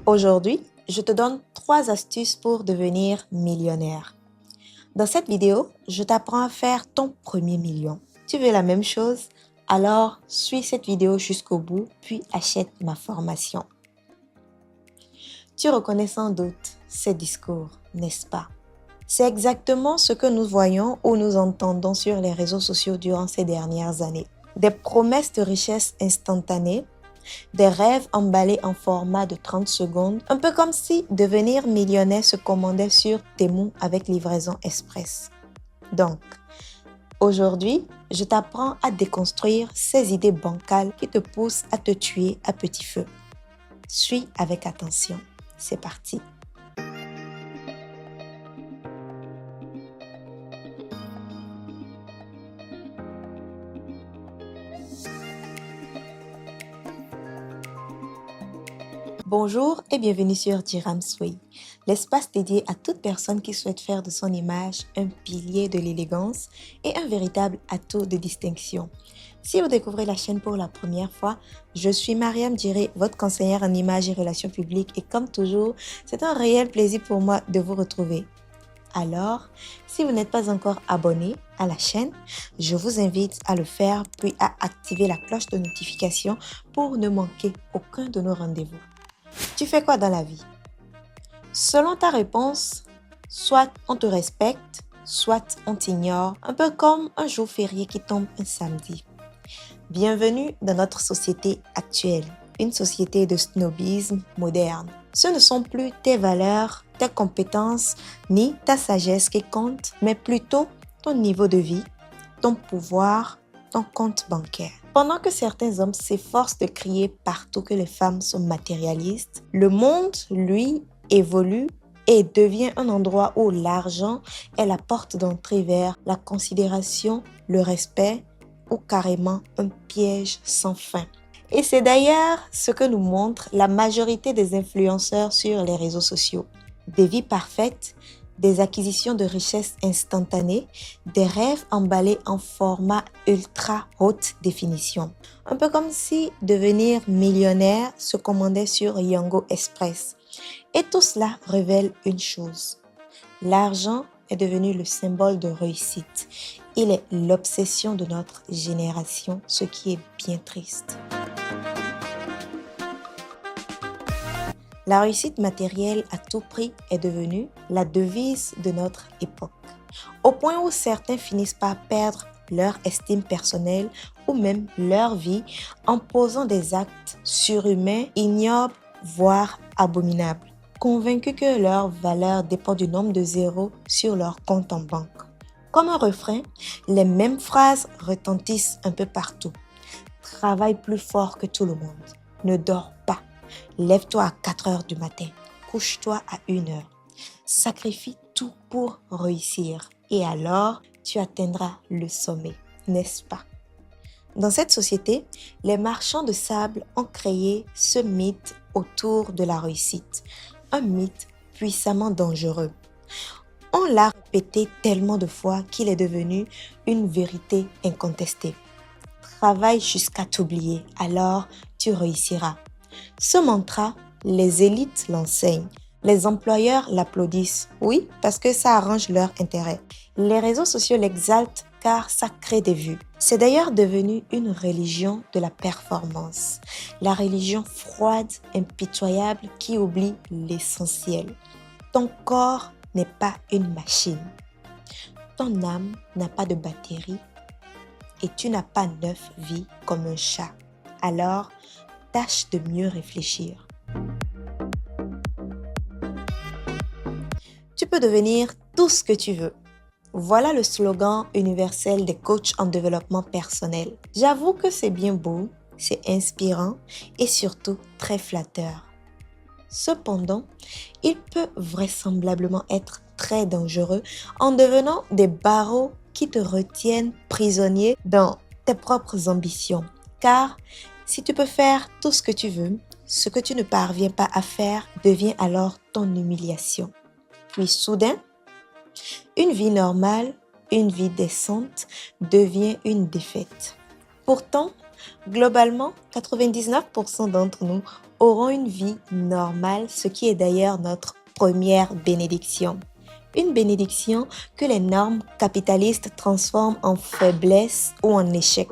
Aujourd'hui, je te donne 3 astuces pour devenir millionnaire. Dans cette vidéo, je t'apprends à faire ton premier million. Tu veux la même chose? Alors, suis cette vidéo jusqu'au bout, puis achète ma formation. Tu reconnais sans doute ces discours, n'est-ce pas? C'est exactement ce que nous voyons ou nous entendons sur les réseaux sociaux durant ces dernières années. Des promesses de richesse instantanée, des rêves emballés en format de 30 secondes, un peu comme si devenir millionnaire se commandait sur Temu avec livraison express. Donc, aujourd'hui, je t'apprends à déconstruire ces idées bancales qui te poussent à te tuer à petit feu. Suis avec attention. C'est parti. Bonjour et bienvenue sur Dirham's Way, l'espace dédié à toute personne qui souhaite faire de son image un pilier de l'élégance et un véritable atout de distinction. Si vous découvrez la chaîne pour la première fois, je suis Mariam Diré, votre conseillère en images et relations publiques et comme toujours, c'est un réel plaisir pour moi de vous retrouver. Alors, si vous n'êtes pas encore abonné à la chaîne, je vous invite à le faire puis à activer la cloche de notification pour ne manquer aucun de nos rendez-vous. Tu fais quoi dans la vie? Selon ta réponse, soit on te respecte, soit on t'ignore, un peu comme un jour férié qui tombe un samedi. Bienvenue dans notre société actuelle, une société de snobisme moderne. Ce ne sont plus tes valeurs, tes compétences, ni ta sagesse qui comptent, mais plutôt ton niveau de vie, ton pouvoir, ton compte bancaire. Pendant que certains hommes s'efforcent de crier partout que les femmes sont matérialistes, le monde, lui, évolue et devient un endroit où l'argent est la porte d'entrée vers la considération, le respect ou carrément un piège sans fin. Et c'est d'ailleurs ce que nous montre la majorité des influenceurs sur les réseaux sociaux. Des vies parfaites, des acquisitions de richesses instantanées, des rêves emballés en format ultra haute définition. Un peu comme si devenir millionnaire se commandait sur Yango Express. Et tout cela révèle une chose. L'argent est devenu le symbole de réussite. Il est l'obsession de notre génération, ce qui est bien triste. La réussite matérielle à tout prix est devenue la devise de notre époque, au point où certains finissent par perdre leur estime personnelle ou même leur vie en posant des actes surhumains, ignobles, voire abominables, convaincus que leur valeur dépend du nombre de zéros sur leur compte en banque. Comme un refrain, les mêmes phrases retentissent un peu partout. Travaille plus fort que tout le monde. Ne dors pas. Lève-toi à 4 heures du matin. Couche-toi à 1 heure. Sacrifie tout pour réussir. Et alors, tu atteindras le sommet, n'est-ce pas? Dans cette société, les marchands de sable ont créé ce mythe autour de la réussite. Un mythe puissamment dangereux. On l'a répété tellement de fois qu'il est devenu une vérité incontestée. Travaille jusqu'à t'oublier, alors tu réussiras. Ce mantra, les élites l'enseignent. Les employeurs l'applaudissent, oui, parce que ça arrange leur intérêt. Les réseaux sociaux l'exaltent car ça crée des vues. C'est d'ailleurs devenu une religion de la performance. La religion froide, impitoyable qui oublie l'essentiel. Ton corps n'est pas une machine. Ton âme n'a pas de batterie et tu n'as pas 9 vies comme un chat. Alors, tâche de mieux réfléchir. Tu peux devenir tout ce que tu veux. Voilà le slogan universel des coachs en développement personnel. J'avoue que c'est bien beau, c'est inspirant et surtout très flatteur. Cependant, il peut vraisemblablement être très dangereux en devenant des barreaux qui te retiennent prisonnier dans tes propres ambitions. Car si tu peux faire tout ce que tu veux, ce que tu ne parviens pas à faire devient alors ton humiliation. Puis soudain, une vie normale, une vie décente devient une défaite. Pourtant, Globalement, 99% d'entre nous auront une vie normale, ce qui est d'ailleurs notre première bénédiction. Une bénédiction que les normes capitalistes transforment en faiblesse ou en échec.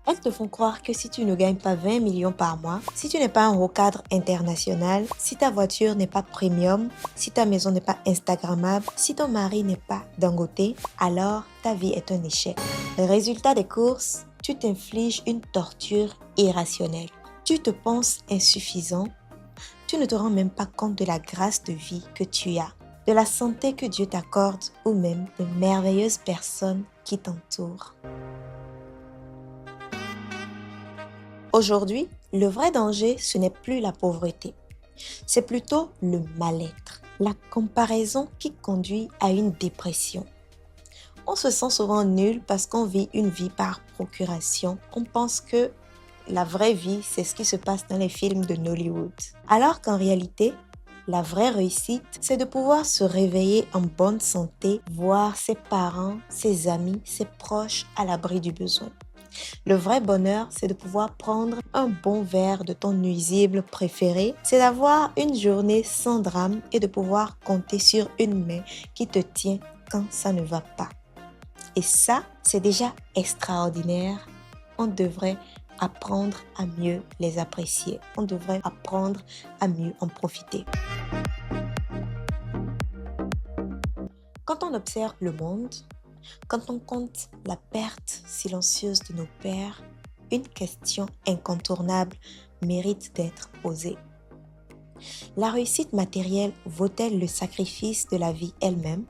Elles te font croire que si tu ne gagnes pas 20 millions par mois, si tu n'es pas un haut cadre international, si ta voiture n'est pas premium, si ta maison n'est pas instagrammable, si ton mari n'est pas dangoté, alors ta vie est un échec. Résultat des courses, tu t'infliges une torture irrationnelle. Tu te penses insuffisant. Tu ne te rends même pas compte de la grâce de vie que tu as, de la santé que Dieu t'accorde ou même de merveilleuses personnes qui t'entourent. Aujourd'hui, le vrai danger, ce n'est plus la pauvreté. C'est plutôt le mal-être, la comparaison qui conduit à une dépression. On se sent souvent nul parce qu'on vit une vie par procuration. On pense que la vraie vie, c'est ce qui se passe dans les films de Nollywood. Alors qu'en réalité, la vraie réussite, c'est de pouvoir se réveiller en bonne santé, voir ses parents, ses amis, ses proches à l'abri du besoin. Le vrai bonheur, c'est de pouvoir prendre un bon verre de ton nuisible préféré. C'est d'avoir une journée sans drame et de pouvoir compter sur une main qui te tient quand ça ne va pas. Et ça, c'est déjà extraordinaire. On devrait apprendre à mieux les apprécier. On devrait apprendre à mieux en profiter. Quand on observe le monde, quand on compte la perte silencieuse de nos pères, une question incontournable mérite d'être posée. La réussite matérielle vaut-elle le sacrifice de la vie elle-même?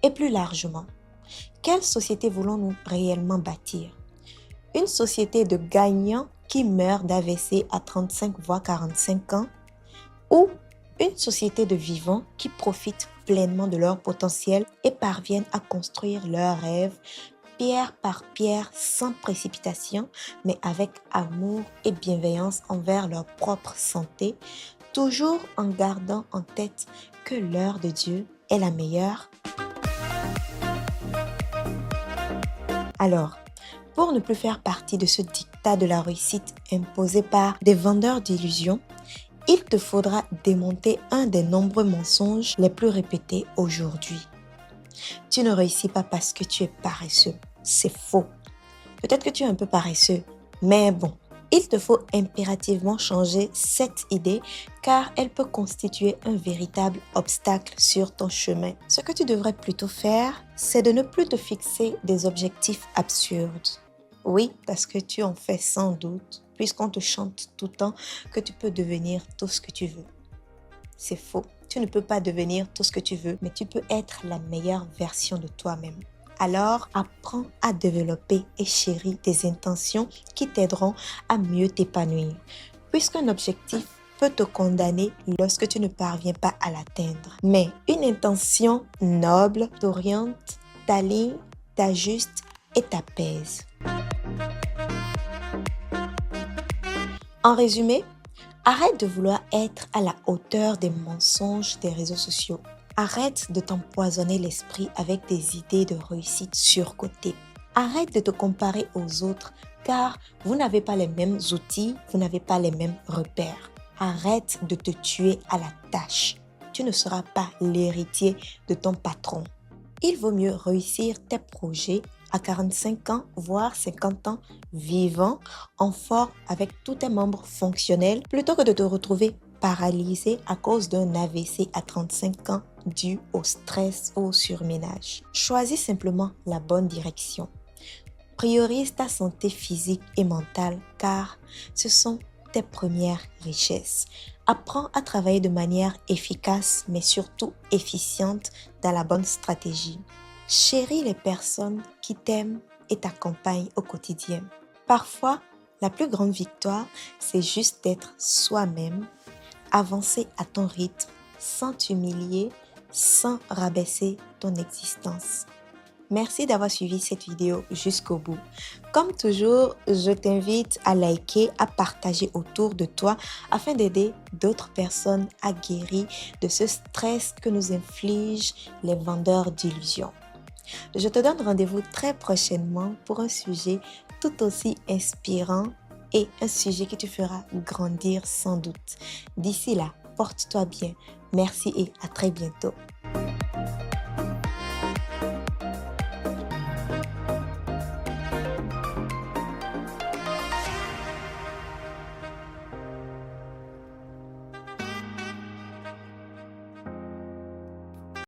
Et plus largement, quelle société voulons-nous réellement bâtir? Une société de gagnants qui meurent d'AVC à 35 voire 45 ans ou une société de vivants qui profitent pleinement de leur potentiel et parviennent à construire leurs rêves pierre par pierre sans précipitation, mais avec amour et bienveillance envers leur propre santé, toujours en gardant en tête que l'heure de Dieu est la meilleure? Alors, pour ne plus faire partie de ce diktat de la réussite imposé par des vendeurs d'illusions, il te faudra démonter un des nombreux mensonges les plus répétés aujourd'hui. Tu ne réussis pas parce que tu es paresseux. C'est faux. Peut-être que tu es un peu paresseux, mais bon, il te faut impérativement changer cette idée car elle peut constituer un véritable obstacle sur ton chemin. Ce que tu devrais plutôt faire, c'est de ne plus te fixer des objectifs absurdes. Oui, parce que tu en fais sans doute, puisqu'on te chante tout le temps que tu peux devenir tout ce que tu veux. C'est faux. Tu ne peux pas devenir tout ce que tu veux, mais tu peux être la meilleure version de toi-même. Alors, apprends à développer et chérir des intentions qui t'aideront à mieux t'épanouir. Puisqu'un objectif peut te condamner lorsque tu ne parviens pas à l'atteindre. Mais une intention noble t'oriente, t'aligne, t'ajuste et t'apaise. En résumé, arrête de vouloir être à la hauteur des mensonges des réseaux sociaux. Arrête de t'empoisonner l'esprit avec des idées de réussite surcotées. Arrête de te comparer aux autres car vous n'avez pas les mêmes outils, vous n'avez pas les mêmes repères. Arrête de te tuer à la tâche. Tu ne seras pas l'héritier de ton patron. Il vaut mieux réussir tes projets à 45 ans, voire 50 ans, vivant, en forme avec tous tes membres fonctionnels, plutôt que de te retrouver paralysé à cause d'un AVC à 35 ans dû au stress ou au surménage. Choisis simplement la bonne direction. Priorise ta santé physique et mentale car ce sont tes premières richesses. Apprends à travailler de manière efficace mais surtout efficiente dans la bonne stratégie. Chéris les personnes qui t'aiment et t'accompagnent au quotidien. Parfois, la plus grande victoire, c'est juste d'être soi-même, avancer à ton rythme, sans t'humilier, sans rabaisser ton existence. Merci d'avoir suivi cette vidéo jusqu'au bout. Comme toujours, je t'invite à liker, à partager autour de toi afin d'aider d'autres personnes à guérir de ce stress que nous infligent les vendeurs d'illusions. Je te donne rendez-vous très prochainement pour un sujet tout aussi inspirant et un sujet qui te fera grandir sans doute. D'ici là, porte-toi bien. Merci et à très bientôt.